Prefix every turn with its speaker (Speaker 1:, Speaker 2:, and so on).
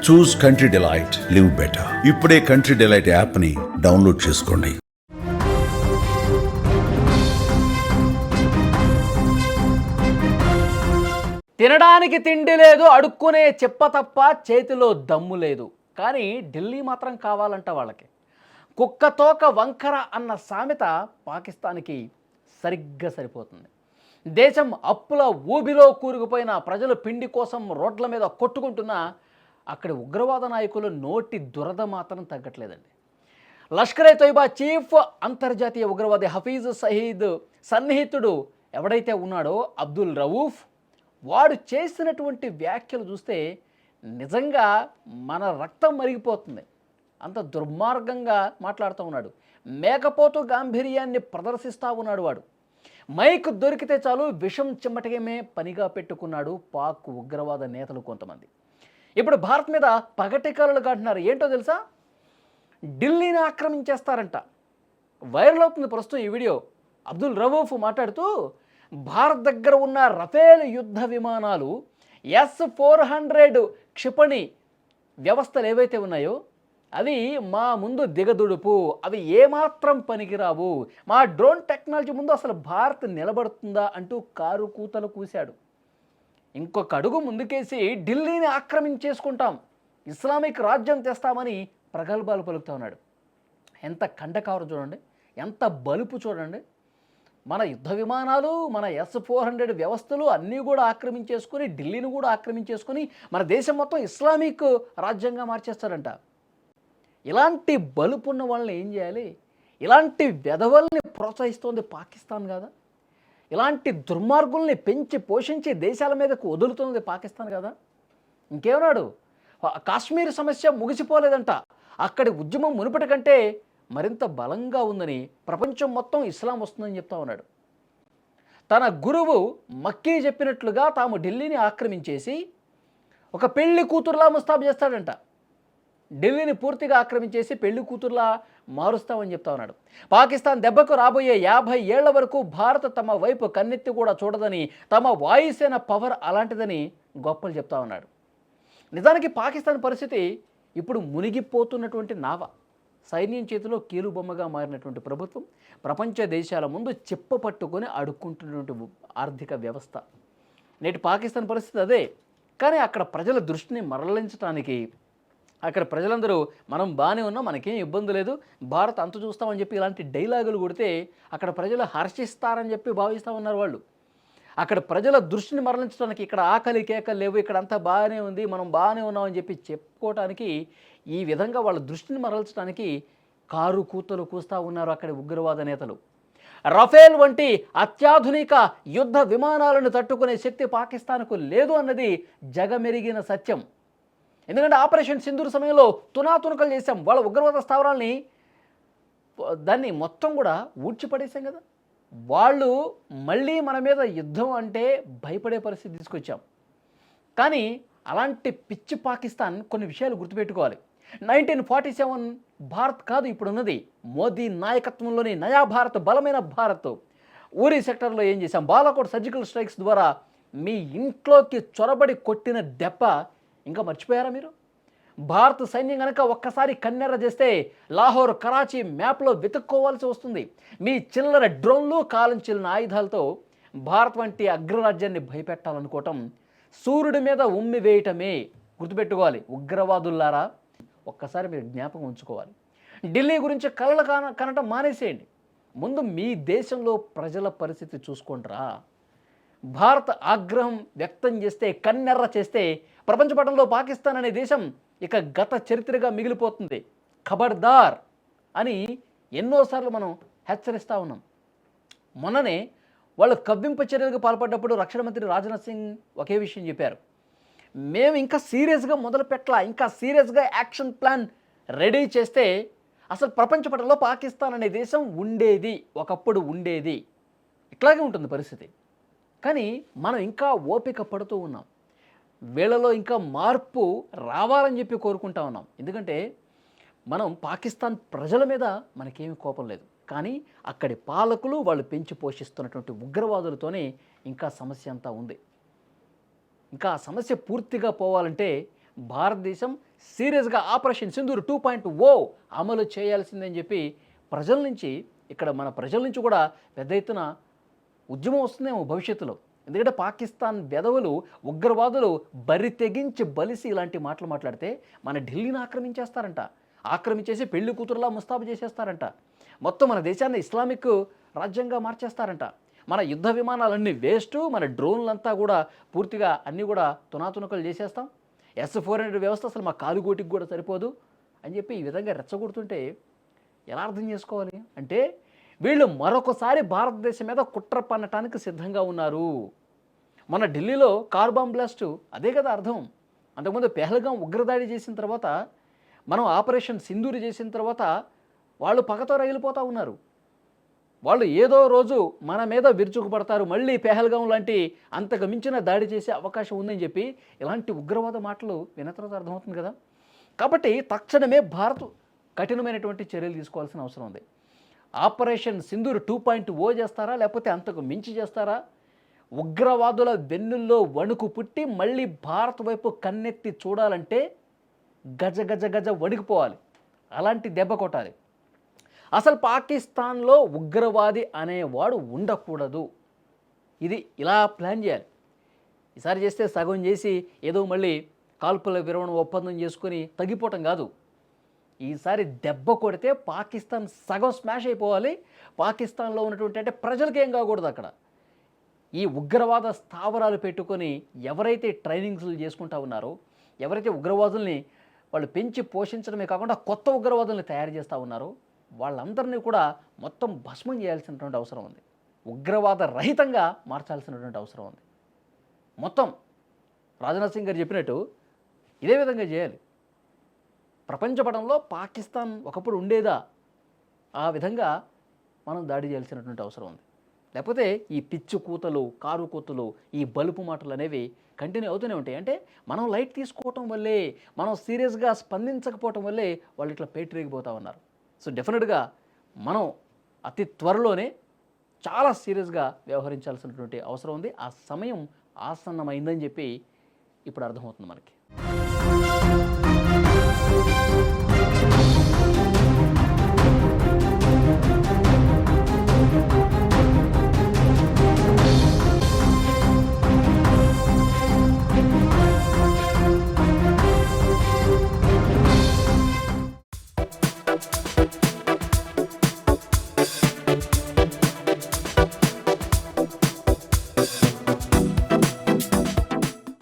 Speaker 1: చూస్ country delight, live better. ఇప్పుడే country delight యాప్ని download చేసుకోండి.
Speaker 2: తినడానికి తిండి లేదు, అడుక్కునే చెప్ప తప్ప చేతిలో దమ్ము లేదు. కానీ ఢిల్లీ మాత్రం కావాలంట వాళ్ళకి. కుక్కతోక వంకర అన్న సామెత పాకిస్తాన్కి సరిగ్గా సరిపోతుంది. దేశం అప్పుల ఊబిలో కూరుకుపోయిన ప్రజలు పిండి కోసం రోడ్ల మీద కొట్టుకుంటున్నా అక్కడి ఉగ్రవాద నాయకులు నోటి దురద మాత్రం తగ్గట్లేదండి. లష్కరే తోయిబా చీఫ్ అంతర్జాతీయ ఉగ్రవాది హఫీజ్ సయీద్ సన్నిహితుడు ఎవడైతే ఉన్నాడో అబ్దుల్ రవూఫ్, వాడు చేసినటువంటి వ్యాఖ్యలు చూస్తే నిజంగా మన రక్తం మరిగిపోతుంది. అంత దుర్మార్గంగా మాట్లాడుతూ ఉన్నాడు. మేకపోతు గాంభీర్యాన్ని ప్రదర్శిస్తూ ఉన్నాడు వాడు. మైక్ దొరికితే చాలు విషం చిమ్మటమే పనిగా పెట్టుకున్నాడు పాక్ ఉగ్రవాద నేతలు కొంతమంది. ఇప్పుడు భారత్ మీద పగటికారులు కాంటున్నారు. ఏంటో తెలుసా? ఢిల్లీని ఆక్రమించేస్తారంట. వైరల్ అవుతుంది ప్రస్తుతం ఈ వీడియో. అబ్దుల్ రవూఫ్ మాట్లాడుతూ, భారత్ దగ్గర ఉన్న రఫేల్ యుద్ధ విమానాలు, S-400 క్షిపణి వ్యవస్థలు ఏవైతే ఉన్నాయో అవి మా ముందు దిగదుడుపు, అవి ఏమాత్రం పనికిరావు, మా డ్రోన్ టెక్నాలజీ ముందు అసలు భారత్ నిలబడుతుందా అంటూ కారు కూతలు కూశాడు. ఇంకొక అడుగు ముందుకేసి ఢిల్లీని ఆక్రమించేసుకుంటాం, ఇస్లామిక్ రాజ్యం తెస్తామని ప్రగల్భాలు పలుకుతూ ఉన్నాడు. ఎంత కండకావరం చూడండి, ఎంత బలుపు చూడండి. మన యుద్ధ విమానాలు, మన S-400 వ్యవస్థలు అన్నీ కూడా ఆక్రమించేసుకొని, ఢిల్లీని కూడా ఆక్రమించేసుకొని మన దేశం మొత్తం ఇస్లామిక్ రాజ్యంగా మార్చేస్తారంట. ఇలాంటి బలుపున్న వాళ్ళని ఏం చేయాలి? ఇలాంటి వెధవల్ని ప్రోత్సహిస్తోంది పాకిస్తాన్ కదా? ఇలాంటి దుర్మార్గుల్ని పెంచి పోషించి దేశాల మీదకు వదులుతున్నది పాకిస్తాన్ కదా? ఇంకేమన్నాడు? కాశ్మీర్ సమస్య ముగిసిపోలేదంట, అక్కడి ఉద్యమం మునుపటి కంటే మరింత బలంగా ఉందని, ప్రపంచం మొత్తం ఇస్లాం వస్తుందని చెప్తా ఉన్నాడు. తన గురువు మక్కీ చెప్పినట్లుగా తాము ఢిల్లీని ఆక్రమించేసి ఒక పెళ్లి కూతురులా ముస్తాబు చేస్తాడంట. ఢిల్లీని పూర్తిగా ఆక్రమించేసి పెళ్లి కూతురులా మారుస్తామని చెప్తా ఉన్నాడు. పాకిస్తాన్ దెబ్బకు రాబోయే 50 ఏళ్ల వరకు భారత్ తమ వైపు కన్నెత్తి కూడా చూడదని, తమ వాయుసేన పవర్ అలాంటిదని గొప్పలు చెప్తా ఉన్నాడు. నిజానికి పాకిస్తాన్ పరిస్థితి ఇప్పుడు మునిగిపోతున్నటువంటి నావ, సైన్యం చేతిలో కీలుబొమ్మగా మారినటువంటి ప్రభుత్వం, ప్రపంచ దేశాల ముందు చెప్ప పట్టుకొని అడుక్కుంటున్నటువంటి ఆర్థిక వ్యవస్థ. నేటి పాకిస్తాన్ పరిస్థితి అదే. కానీ అక్కడ ప్రజల దృష్టిని మరలించడానికి, అక్కడ ప్రజలందరూ మనం బాగానే ఉన్నాం, మనకేం ఇబ్బంది లేదు, భారత్ అంత చూస్తామని చెప్పి ఇలాంటి డైలాగులు కొడితే అక్కడ ప్రజలు హర్షిస్తారని చెప్పి భావిస్తూ ఉన్నారు వాళ్ళు. అక్కడ ప్రజల దృష్టిని మరలించడానికి, ఇక్కడ ఆకలి కేకలు లేవు, ఇక్కడ అంతా బాగానే ఉంది, మనం బాగానే ఉన్నామని చెప్పి చెప్పుకోవడానికి, ఈ విధంగా వాళ్ళ దృష్టిని మరల్చడానికి కారు కూతలు కూస్తూ ఉన్నారు అక్కడి ఉగ్రవాద నేతలు. రఫేల్ వంటి అత్యాధునిక యుద్ధ విమానాలను తట్టుకునే శక్తి పాకిస్తాన్కు లేదు అన్నది జగమెరిగిన సత్యం. ఎందుకంటే ఆపరేషన్ సింధూర్ సమయంలో తునాతునకలు చేశాం, వాళ్ళ ఉగ్రవాద స్థావరాల్ని దాన్ని మొత్తం కూడా ఊడ్చిపడేశాం కదా. వాళ్ళు మళ్ళీ మన మీద యుద్ధం అంటే భయపడే పరిస్థితి తీసుకొచ్చాం. కానీ అలాంటి పిచ్చి పాకిస్తాన్ కొన్ని విషయాలు గుర్తుపెట్టుకోవాలి. 1947 భారత్ కాదు ఇప్పుడున్నది, మోదీ నాయకత్వంలోని నయా భారత్, బలమైన భారత్. ఊరి సెక్టర్లో ఏం చేశాం? బాలాకోట్ సర్జికల్ స్ట్రైక్స్ ద్వారా మీ ఇంట్లోకి చొరబడి కొట్టిన దెబ్బ ఇంకా మర్చిపోయారా మీరు? భారత సైన్యం కనుక ఒక్కసారి కన్నెర్ర చేస్తే లాహోర్, కరాచీ మ్యాప్లో వెతుక్కోవాల్సి వస్తుంది. మీ చిల్లర డ్రోన్లు, కాలం చెల్లిన ఆయుధాలతో భారత్ వంటి అగ్రరాజ్యాన్ని భయపెట్టాలనుకోవటం సూర్యుడి మీద ఉమ్మి వేయటమే. గుర్తుపెట్టుకోవాలి ఉగ్రవాదుల్లారా, ఒక్కసారి మీరు జ్ఞాపకం ఉంచుకోవాలి. ఢిల్లీ గురించి కలలు కనటం మానేసేయండి. ముందు మీ దేశంలో ప్రజల పరిస్థితి చూసుకుంటారా? భారత్ ఆగ్రహం వ్యక్తం చేస్తే, కన్నెర్ర చేస్తే ప్రపంచ పటంలో పాకిస్తాన్ అనే దేశం ఇక గత చరిత్రగా మిగిలిపోతుంది. ఖబర్దార్ అని ఎన్నోసార్లు మనం హెచ్చరిస్తూ ఉన్నాం. మొన్ననే వాళ్ళు కవ్వింపు చర్యలకు పాల్పడ్డప్పుడు రక్షణ మంత్రి రాజ్నాథ్ సింగ్ ఒకే విషయం చెప్పారు. మేము ఇంకా సీరియస్గా మొదలు పెట్టలా, ఇంకా సీరియస్గా యాక్షన్ ప్లాన్ రెడీ చేస్తే అసలు ప్రపంచ పటంలో పాకిస్తాన్ అనే దేశం ఉండేది, ఒకప్పుడు ఉండేది. ఇట్లాగే ఉంటుంది పరిస్థితి. కానీ మనం ఇంకా ఓపిక పడుతూ ఉన్నాం. వీళ్ళలో ఇంకా మార్పు రావాలని చెప్పి కోరుకుంటా ఉన్నాం. ఎందుకంటే మనం పాకిస్తాన్ ప్రజల మీద మనకేమీ కోపం లేదు, కానీ అక్కడి పాలకులు వాళ్ళు పెంచి పోషిస్తున్నటువంటి ఉగ్రవాదులతోనే ఇంకా సమస్య అంతా ఉంది. ఇంకా ఆ సమస్య పూర్తిగా పోవాలంటే భారతదేశం సీరియస్గా ఆపరేషన్ సింధూర్ 2.0 అమలు చేయాల్సిందని చెప్పి ప్రజల నుంచి, ఇక్కడ మన ప్రజల నుంచి కూడా పెద్ద ఎత్తున ఉద్యమం వస్తుందేమో భవిష్యత్తులో. ఎందుకంటే పాకిస్తాన్ బెదవులు, ఉగ్రవాదులు బరి తెగించి బలిసి ఇలాంటి మాటలు మాట్లాడితే మన ఢిల్లీని ఆక్రమించేస్తారంట. ఆక్రమించేసి పెళ్లి కూతురులా ముస్తాబు చేసేస్తారంట. మొత్తం మన దేశాన్ని ఇస్లామిక్ రాజ్యంగా మార్చేస్తారంట. మన యుద్ధ విమానాలన్నీ వేస్ట్, మన డ్రోన్లంతా కూడా పూర్తిగా అన్నీ కూడా తునాతునకలు చేసేస్తాం. S-400 వ్యవస్థ అసలు మా కాలుగోటికి కూడా సరిపోదు అని చెప్పి ఈ విధంగా రెచ్చగొడుతుంటే ఎలా అర్థం చేసుకోవాలి? అంటే వీళ్ళు మరొకసారి భారతదేశం మీద కుట్ర పన్నటానికి సిద్ధంగా ఉన్నారు. మన ఢిల్లీలో కార్ బాంబ్ బ్లాస్ట్ అదే కదా అర్థం. అంతకుముందు పెహల్గాం ఉగ్రదాడి చేసిన తర్వాత, మనం ఆపరేషన్ సింధూర్ చేసిన తర్వాత వాళ్ళు పగతో రగిలిపోతూ ఉన్నారు. వాళ్ళు ఏదో రోజు మన మీద విరుచుకుపడతారు, మళ్ళీ పెహల్గాం లాంటి అంతకు మించిన దాడి చేసే అవకాశం ఉందని చెప్పి ఇలాంటి ఉగ్రవాద మాటలు విన్న తర్వాత అర్థమవుతుంది కదా. కాబట్టి తక్షణమే భారత్ కఠినమైనటువంటి చర్యలు తీసుకోవాల్సిన అవసరం ఉంది. ఆపరేషన్ సింధూర్ 2.0 చేస్తారా, లేకపోతే అంతకు మించి చేస్తారా? ఉగ్రవాదుల వెన్నుల్లో వణుకు పుట్టి మళ్ళీ భారత్ వైపు కన్నెత్తి చూడాలంటే గజ గజ గజ వణికిపోవాలి, అలాంటి దెబ్బ కొట్టాలి. అసలు పాకిస్తాన్లో ఉగ్రవాది అనేవాడు ఉండకూడదు. ఇది ఇలా ప్లాన్ చేయాలి. ఈసారి చేస్తే సగం చేసి ఏదో మళ్ళీ కాల్పుల విరమణ ఒప్పందం చేసుకొని తగ్గిపోవటం కాదు. ఈసారి దెబ్బ కొడితే పాకిస్తాన్ సగం స్మాష్ అయిపోవాలి. పాకిస్తాన్లో ఉన్నటువంటి అంటే ప్రజలకి ఏం కాకూడదు. అక్కడ ఈ ఉగ్రవాద స్థావరాలు పెట్టుకొని ఎవరైతే ట్రైనింగ్స్లు చేసుకుంటా ఉన్నారో, ఎవరైతే ఉగ్రవాదుల్ని వాళ్ళు పెంచి పోషించడమే కాకుండా కొత్త ఉగ్రవాదుల్ని తయారు చేస్తూ ఉన్నారో, వాళ్ళందరినీ కూడా మొత్తం భస్మం చేయాల్సినటువంటి అవసరం ఉంది. ఉగ్రవాద రహితంగా మార్చాల్సినటువంటి అవసరం ఉంది. మొత్తం రాజ్నాథ్ సింగ్ గారు చెప్పినట్టు ఇదే విధంగా చేయాలి. ప్రపంచపటంలో పాకిస్తాన్ ఒకప్పుడు ఉండేదా, ఆ విధంగా మనం దాడి చేయాల్సినటువంటి అవసరం ఉంది. లేకపోతే ఈ పిచ్చు కూతలు, కారు కూతలు, ఈ బలుపు మాటలు అనేవి కంటిన్యూ అవుతూనే ఉంటాయి. అంటే మనం లైట్ తీసుకోవటం వల్లే, మనం సీరియస్గా స్పందించకపోవటం వల్లే వాళ్ళు ఇట్లా పేటరేగిపోతూ ఉన్నారు. సో డెఫినెట్గా మనం అతి త్వరలోనే చాలా సీరియస్గా వ్యవహరించాల్సినటువంటి అవసరం ఉంది. ఆ సమయం ఆసన్నమైందని చెప్పి ఇప్పుడు అర్థమవుతుంది మనకి.